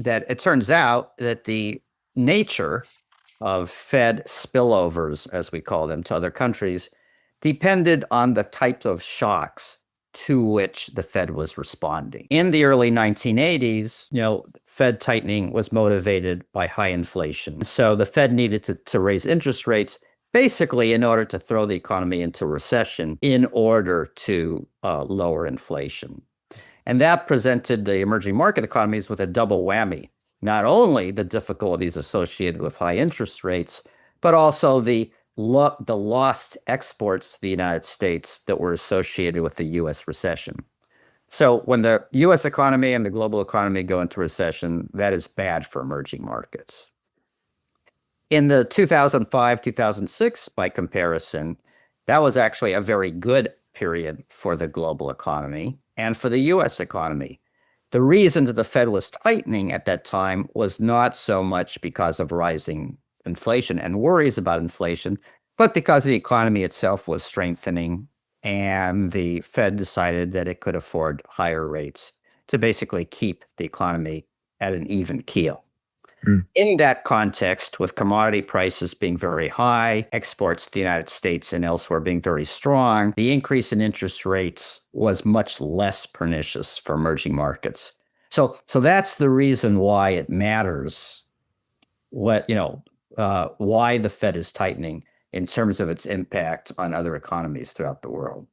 that it turns out that the nature of Fed spillovers, as we call them, to other countries, depended on the types of shocks to which the Fed was responding. In the early 1980s, Fed tightening was motivated by high inflation. So the Fed needed to raise interest rates basically in order to throw the economy into recession in order to lower inflation. And that presented the emerging market economies with a double whammy. Not only the difficulties associated with high interest rates, but also the lost exports to the United States that were associated with the U.S. recession. So when the U.S. economy and the global economy go into recession, that is bad for emerging markets. In the 2005-2006, by comparison, that was actually a very good period for the global economy and for the U.S. economy. The reason that the Fed was tightening at that time was not so much because of rising inflation and worries about inflation, but because the economy itself was strengthening and the Fed decided that it could afford higher rates to basically keep the economy at an even keel. In that context, with commodity prices being very high, exports to the United States and elsewhere being very strong, the increase in interest rates was much less pernicious for emerging markets. So that's the reason why it matters why the Fed is tightening in terms of its impact on other economies throughout the world.